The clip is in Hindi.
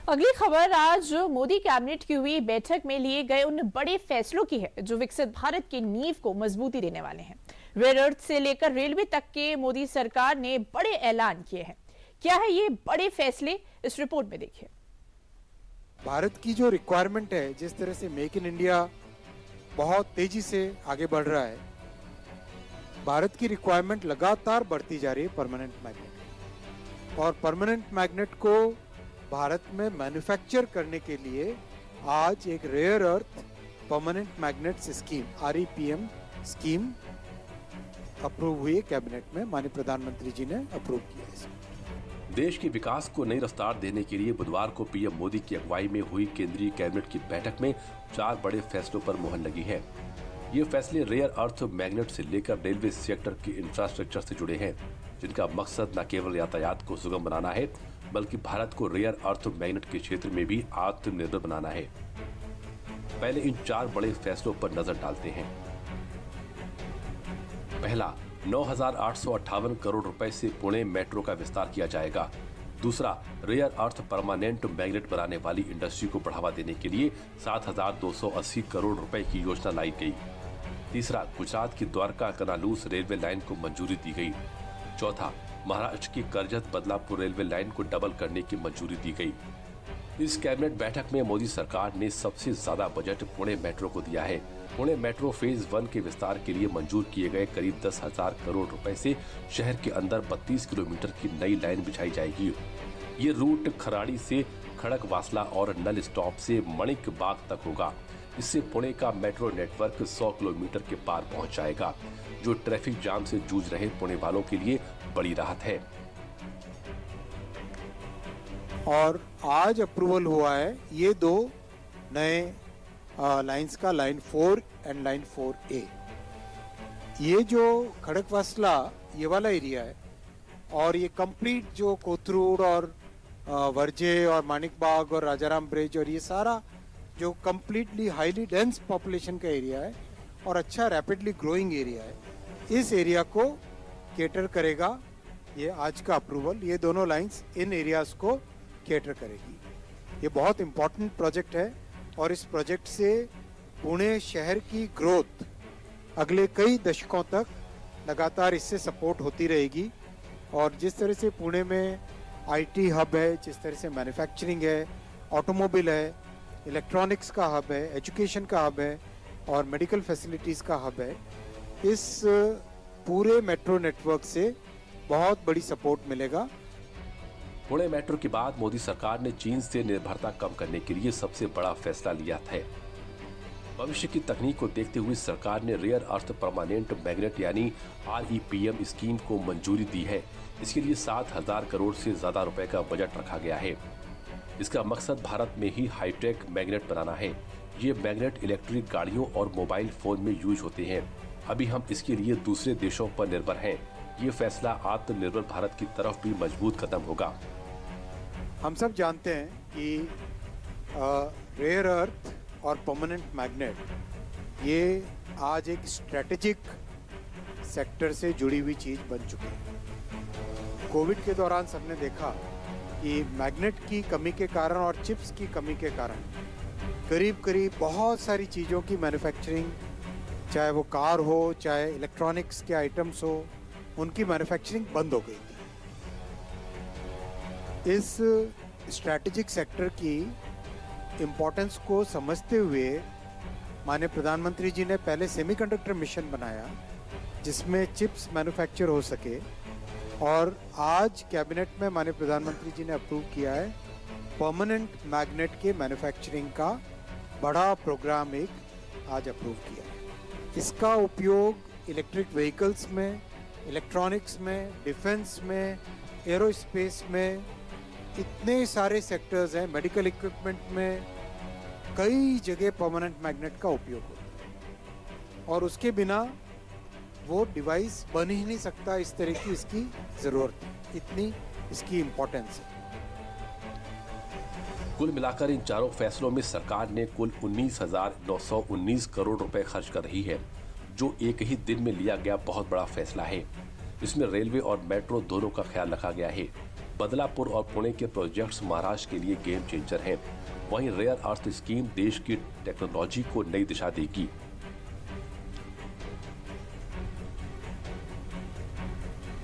अगली खबर आज मोदी कैबिनेट की हुई बैठक में लिए गए उन बड़े फैसलों की है जो विकसित भारत की नींव को मजबूती देने वाले हैं। रेयर अर्थ से लेकर रेलवे तक के मोदी सरकार ने बड़े ऐलान किए हैं। क्या है ये बड़े फैसले, इस रिपोर्ट में देखिए। भारत की जो रिक्वायरमेंट है, जिस तरह से मेक इन इंडिया बहुत तेजी से आगे बढ़ रहा है, भारत की रिक्वायरमेंट लगातार बढ़ती जा रही है परमानेंट मैग्नेट। और परमानेंट मैग्नेट को भारत में मैन्युफैक्चर करने के लिए आज एक rare earth permanent magnets scheme REPM scheme approve हुई है कैबिनेट में। माननीय प्रधानमंत्री जी ने अप्रूव किया है। देश के विकास को नई रफ्तार देने के लिए बुधवार को पीएम मोदी की अगुवाई में हुई केंद्रीय कैबिनेट की बैठक में 4 बड़े फैसलों पर मुहर लगी है। ये फैसले रेयर अर्थ मैग्नेट से लेकर रेलवे सेक्टर के इंफ्रास्ट्रक्चर से जुड़े हैं, जिनका मकसद न केवल यातायात को सुगम बनाना है, बल्कि भारत को रेयर अर्थ मैग्नेट के क्षेत्र में भी आत्मनिर्भर बनाना है। पहले इन 4 बड़े फैसलों पर नजर डालते हैं। पहला, 9,858 करोड़ रुपए से पुणे मेट्रो का विस्तार किया जाएगा। दूसरा, रेयर अर्थ परमानेंट मैग्नेट बनाने वाली इंडस्ट्री को बढ़ावा देने के लिए 7,280 करोड़ रुपए की योजना लाई गई। तीसरा, गुजरात की द्वारका कनालूस रेलवे लाइन को मंजूरी दी गई। चौथा, महाराष्ट्र की करजत बदलापुर रेलवे लाइन को डबल करने की मंजूरी दी गई। इस कैबिनेट बैठक में मोदी सरकार ने सबसे ज्यादा बजट पुणे मेट्रो को दिया है। पुणे मेट्रो फेज 1 के विस्तार के लिए मंजूर किए गए करीब 10,000 करोड़ रुपए से शहर के अंदर 32 किलोमीटर की नई लाइन बिछाई जाएगी। ये रूट खराड़ी से खड़कवासला और नल स्टॉप से मणिक बाग तक होगा। इससे पुणे का मेट्रो नेटवर्क 100 किलोमीटर के पार पहुंच जाएगा, जो ट्रैफिक जाम से जूझ रहे पुणे वालों के लिए बड़ी राहत है। और आज अप्रूवल हुआ है ये 2 नए लाइंस का, लाइन 4 एंड लाइन 4A। ये जो खड़कवासला ये वाला एरिया है और ये कंप्लीट जो कोथरूड और वर्जे और मानिक बाग और राजाराम ब्रिज और ये सारा जो कंप्लीटली हाईली डेंस पॉपुलेशन का एरिया है और अच्छा रैपिडली ग्रोइंग एरिया है, इस एरिया को केटर करेगा ये आज का अप्रूवल। ये दोनों लाइंस इन एरियाज को केटर करेगी। ये बहुत इंपॉर्टेंट प्रोजेक्ट है और इस प्रोजेक्ट से पुणे शहर की ग्रोथ अगले कई दशकों तक लगातार इससे सपोर्ट होती रहेगी। और जिस तरह से पुणे में IT हब है, जिस तरह से मैन्युफैक्चरिंग है, ऑटोमोबाइल है, इलेक्ट्रॉनिक्स का हब है, एजुकेशन का हब है और मेडिकल फैसिलिटीज़ का हब है, इस पूरे मेट्रो नेटवर्क से बहुत बड़ी सपोर्ट मिलेगा। पुणे मेट्रो के बाद मोदी सरकार ने चीन से निर्भरता कम करने के लिए सबसे बड़ा फैसला लिया है। भविष्य की तकनीक को देखते हुए सरकार ने रेयर अर्थ परमानेंट मैग्नेट यानी REPM स्कीम को मंजूरी दी है। इसके लिए 7,000 करोड़ से ज्यादा रुपए का बजट रखा गया है। इसका मकसद भारत में ही हाईटेक मैग्नेट बनाना है। ये मैग्नेट इलेक्ट्रिक गाड़ियों और मोबाइल फोन में यूज होते हैं। अभी हम इसके लिए दूसरे देशों पर निर्भर हैं। ये फैसला आत्मनिर्भर भारत की तरफ भी मजबूत कदम होगा। हम सब जानते हैं कि रेयर अर्थ और परमानेंट मैग्नेट ये आज एक स्ट्रेटेजिक सेक्टर से जुड़ी हुई चीज बन चुकी है। कोविड के दौरान सबने देखा कि मैग्नेट की कमी के कारण और चिप्स की कमी के कारण करीब करीब बहुत सारी चीज़ों की मैन्युफैक्चरिंग, चाहे वो कार हो, चाहे इलेक्ट्रॉनिक्स के आइटम्स हो, उनकी मैन्युफैक्चरिंग बंद हो गई थी। इस स्ट्रैटेजिक सेक्टर की इम्पोर्टेंस को समझते हुए माननीय प्रधानमंत्री जी ने पहले सेमीकंडक्टर मिशन बनाया जिसमें चिप्स मैन्युफैक्चर हो सके, और आज कैबिनेट में माननीय प्रधानमंत्री जी ने अप्रूव किया है परमानेंट मैग्नेट के मैन्युफैक्चरिंग का बड़ा प्रोग्राम एक आज अप्रूव किया है। इसका उपयोग इलेक्ट्रिक व्हीकल्स में, इलेक्ट्रॉनिक्स में, डिफेंस में, एरोस्पेस में, इतने सारे सेक्टर्स हैं, मेडिकल इक्विपमेंट में, कई जगह परमानेंट मैग्नेट का उपयोग होता है और उसके बिना वो डिवाइस बन ही नहीं सकता। इस तरह की इसकी जरूरत है, इतनी इसकी इम्पोर्टेंस है। कुल मिलाकर इन चारों फैसलों में सरकार ने कुल 19,919 करोड़ रुपए खर्च कर रही है, जो एक ही दिन में लिया गया बहुत बड़ा फैसला है। इसमें रेलवे और मेट्रो दोनों का ख्याल रखा गया है। बदलापुर और पुणे के प्रोजेक्ट्स महाराष्ट्र के लिए गेम चेंजर हैं। वहीं रेयर अर्थ स्कीम देश की टेक्नोलॉजी को नई दिशा देगी।